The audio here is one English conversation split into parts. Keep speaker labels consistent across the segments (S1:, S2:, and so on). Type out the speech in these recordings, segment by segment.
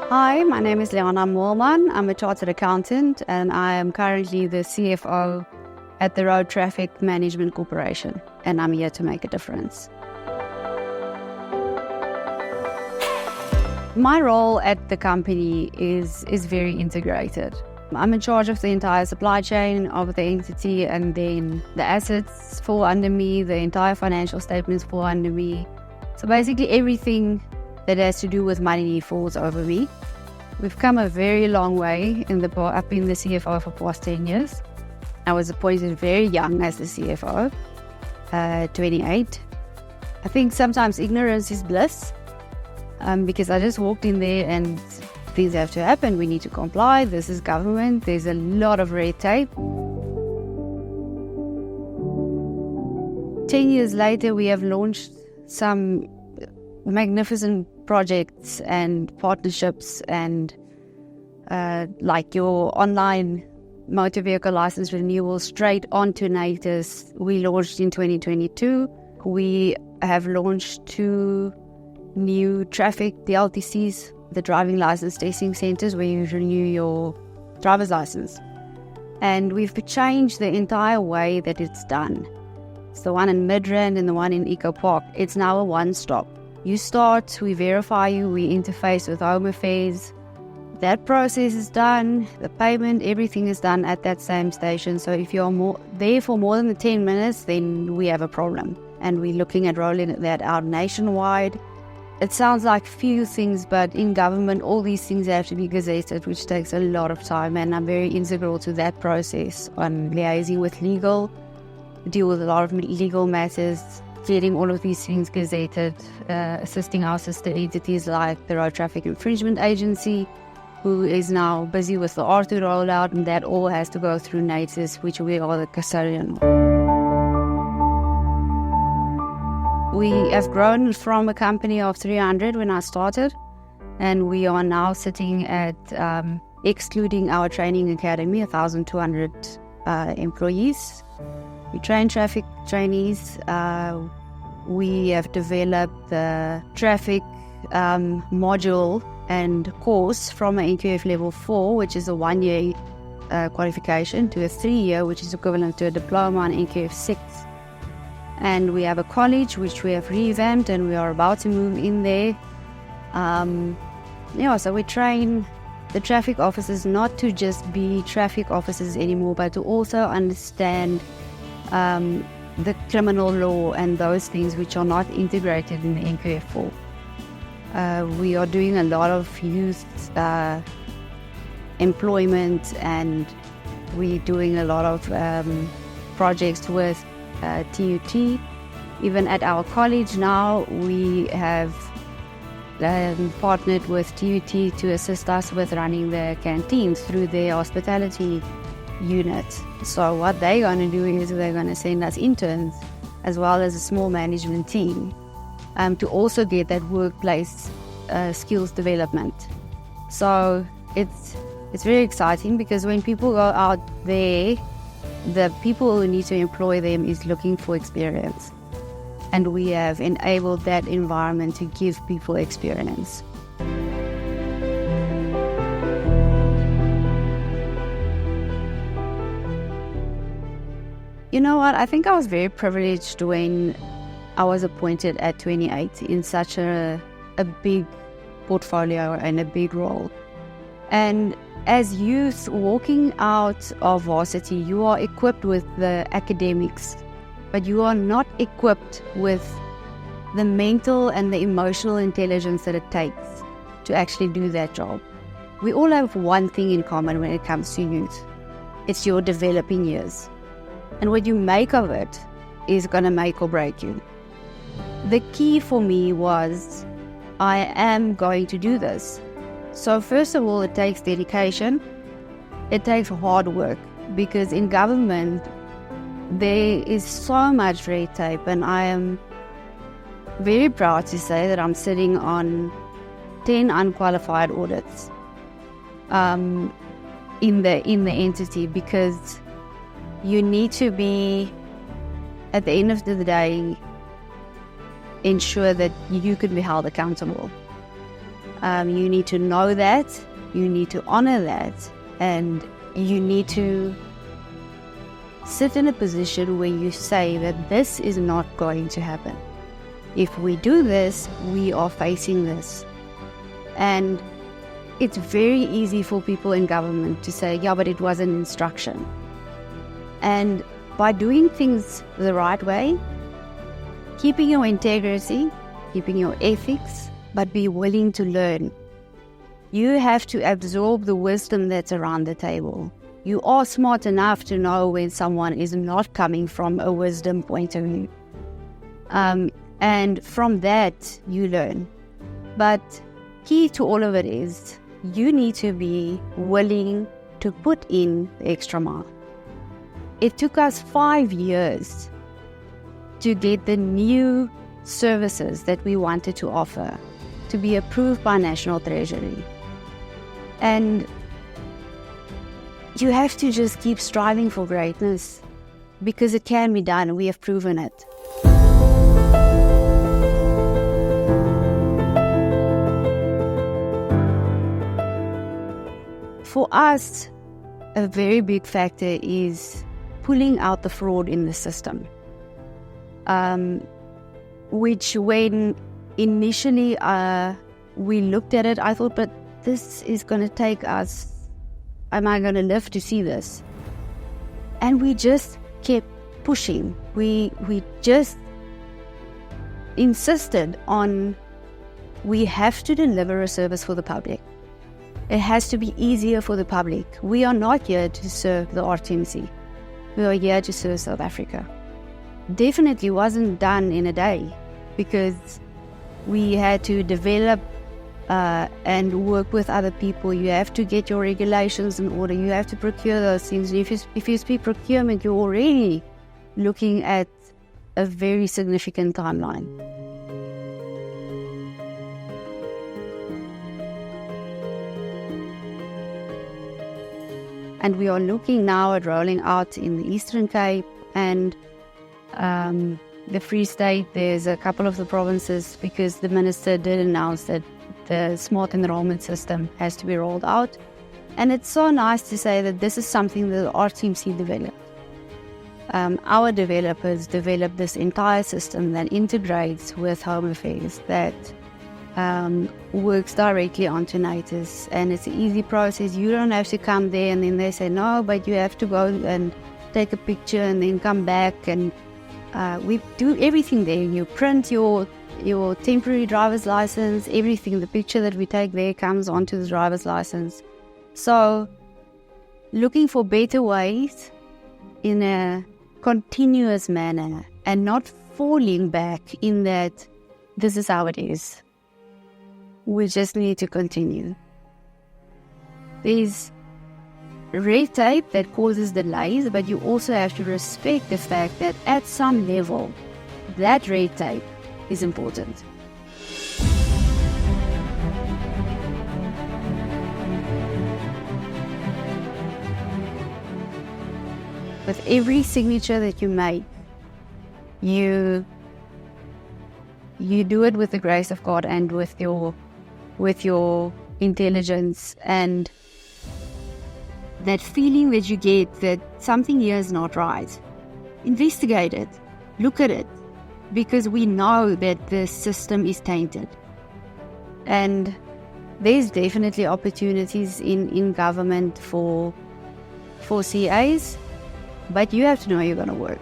S1: Hi, my name is Liana Moolman. I'm a chartered accountant and I am currently the CFO at the Road Traffic Management Corporation, and I'm here to make a difference. My role at the company is very integrated. I'm in charge of the entire supply chain of the entity, and then the assets fall under me, the entire financial statements fall under me. So basically everything that has to do with money falls over me. We've come a very long way. I've been the CFO for the past 10 years. I was appointed very young as the CFO, 28. I think sometimes ignorance is bliss, because I just walked in there and things have to happen. We need to comply. This is government. There's a lot of red tape. 10 years later, we have launched some magnificent projects and partnerships, and like your online motor vehicle license renewal straight onto NATIS. We launched in 2022. We have launched 2 new traffic DLTCs, the driving license testing centers, where you renew your driver's license. And we've changed the entire way that it's done. It's the one in Midrand and the one in Eco Park. It's now a one-stop. You start, we verify you, we interface with Home Affairs. That process is done, the payment, everything is done at that same station. So if you're there for more than 10 minutes, then we have a problem. And we're looking at rolling that out nationwide. It sounds like few things, but in government, all these things have to be gazetted, which takes a lot of time. And I'm very integral to that process on liaising with legal, deal with a lot of legal matters, getting all of these things gazetted, assisting our sister entities like the Road Traffic Infringement Agency, who is now busy with the R2 rollout, and that all has to go through NATIS, which we are the custodian of. We have grown from a company of 300 when I started, and we are now sitting at, excluding our training academy, 1,200 employees. We train traffic trainees. We have developed the traffic module and course from an NQF level 4, which is a 1-year qualification, to a 3-year, which is equivalent to a diploma on NQF 6. And we have a college which we have revamped, and we are about to move in there. So we train the traffic officers not to just be traffic officers anymore, but to also understand the criminal law and those things which are not integrated in the NQF 4. We are doing a lot of youth employment, and we're doing a lot of projects with TUT. Even at our college now, we have partnered with TUT to assist us with running the canteens through their hospitality unit. So what they're going to do is they're going to send us interns as well as a small management team to also get that workplace skills development. So it's very exciting, because when people go out there, the people who need to employ them is looking for experience, and we have enabled that environment to give people experience. You know what? I think I was very privileged when I was appointed at 28 in such a big portfolio and a big role. And as youth walking out of varsity, you are equipped with the academics, but you are not equipped with the mental and the emotional intelligence that it takes to actually do that job. We all have one thing in common when it comes to youth. It's your developing years. And what you make of it is going to make or break you. The key for me was, I am going to do this. So first of all, it takes dedication. It takes hard work, because in government, there is so much red tape, and I am very proud to say that I'm sitting on 10 unqualified audits in the entity, because you need to be, at the end of the day, ensure that you can be held accountable. You need to know that, you need to honor that, and you need to sit in a position where you say that this is not going to happen. If we do this, we are facing this. And it's very easy for people in government to say, yeah, but it was an instruction. And by doing things the right way, keeping your integrity, keeping your ethics, but be willing to learn. You have to absorb the wisdom that's around the table. You are smart enough to know when someone is not coming from a wisdom point of view. And from that, you learn. But key to all of it is you need to be willing to put in the extra mile. It took us 5 years to get the new services that we wanted to offer to be approved by National Treasury. And you have to just keep striving for greatness because it can be done. We have proven it. For us, a very big factor is pulling out the fraud in the system. Which when initially we looked at it, I thought, but this is going to take us, am I going to live to see this? And we just kept pushing. We just insisted on, we have to deliver a service for the public. It has to be easier for the public. We are not here to serve the RTMC. We are here to serve South Africa. Definitely wasn't done in a day because we had to develop and work with other people. You have to get your regulations in order. You have to procure those things. If you speak procurement, you're already looking at a very significant timeline. And we are looking now at rolling out in the Eastern Cape and the Free State. There's a couple of the provinces because the minister did announce that the smart enrollment system has to be rolled out. And it's so nice to say that this is something that the RTMC developed. Our developers developed this entire system that integrates with Home Affairs, that works directly onto NATIS, and it's an easy process. You don't have to come there and then they say no, but you have to go and take a picture and then come back, and we do everything there. You print your temporary driver's license, everything. The picture that we take there comes onto the driver's license. So looking for better ways in a continuous manner and not falling back in that this is how it is. We just need to continue. There's red tape that causes delays, but you also have to respect the fact that at some level, that red tape is important. With every signature that you make, you do it with the grace of God and with your intelligence, and that feeling that you get that something here is not right. Investigate it, look at it, because we know that the system is tainted. And there's definitely opportunities in government for CAs, but you have to know you're going to work.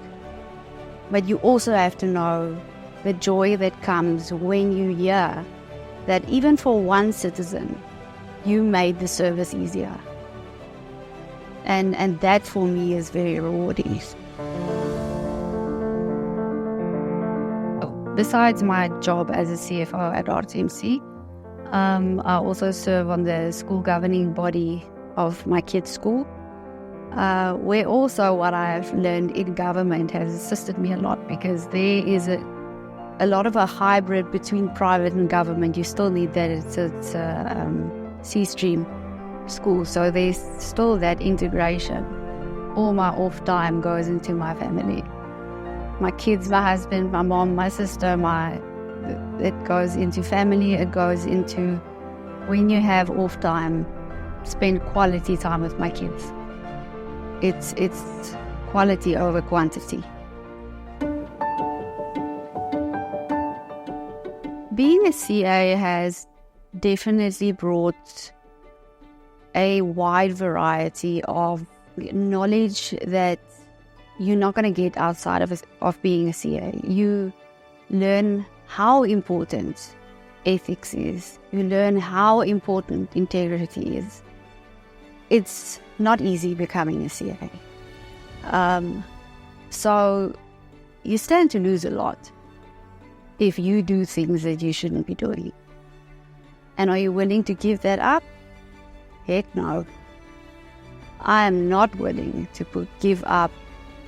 S1: But you also have to know the joy that comes when you hear that even for one citizen, you made the service easier. And that for me is very rewarding. Besides my job as a CFO at RTMC, I also serve on the school governing body of my kids' school, where also what I've learned in government has assisted me a lot, because there is a lot of a hybrid between private and government. You still need that. It's a C-stream school, so there's still that integration. All my off time goes into my family. My kids, my husband, my mom, my sister, it goes into family, it goes into when you have off time, spend quality time with my kids. It's quality over quantity. Being a CA has definitely brought a wide variety of knowledge that you're not going to get outside of being a CA. You learn how important ethics is. You learn how important integrity is. It's not easy becoming a CA. So you stand to lose a lot if you do things that you shouldn't be doing. And are you willing to give that up? Heck no. I am not willing to give up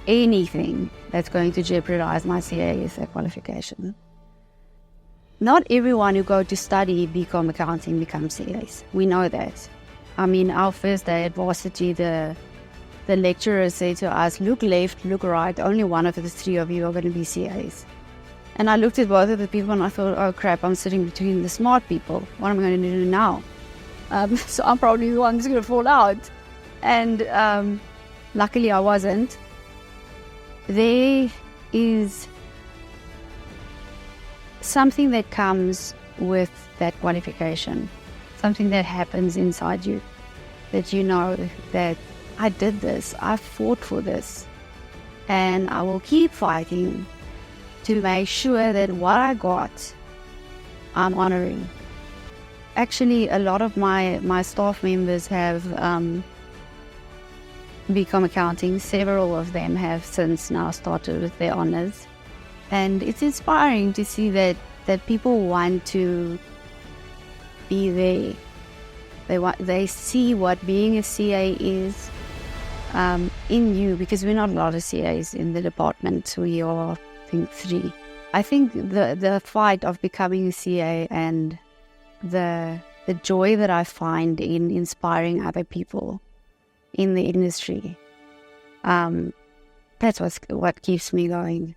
S1: anything that's going to jeopardize my CASA qualification. Not everyone who go to study BCom accounting becomes CAs. We know that. I mean, our first day at varsity, the lecturer said to us, look left, look right, only one of the three of you are going to be CAs. And I looked at both of the people and I thought, oh crap, I'm sitting between the smart people. What am I going to do now? So I'm probably the one who's going to fall out. And luckily I wasn't. There is something that comes with that qualification, something that happens inside you, that you know that I did this, I fought for this, and I will keep fighting to make sure that what I got, I'm honoring. Actually, a lot of my staff members have become accounting. Several of them have since now started with their honors. And it's inspiring to see that people want to be there. They see what being a CA is in you, because we're not a lot of CAs in the department. We are, I think, 3. I think the fight of becoming a CA and the joy that I find in inspiring other people in the industry, that's what keeps me going.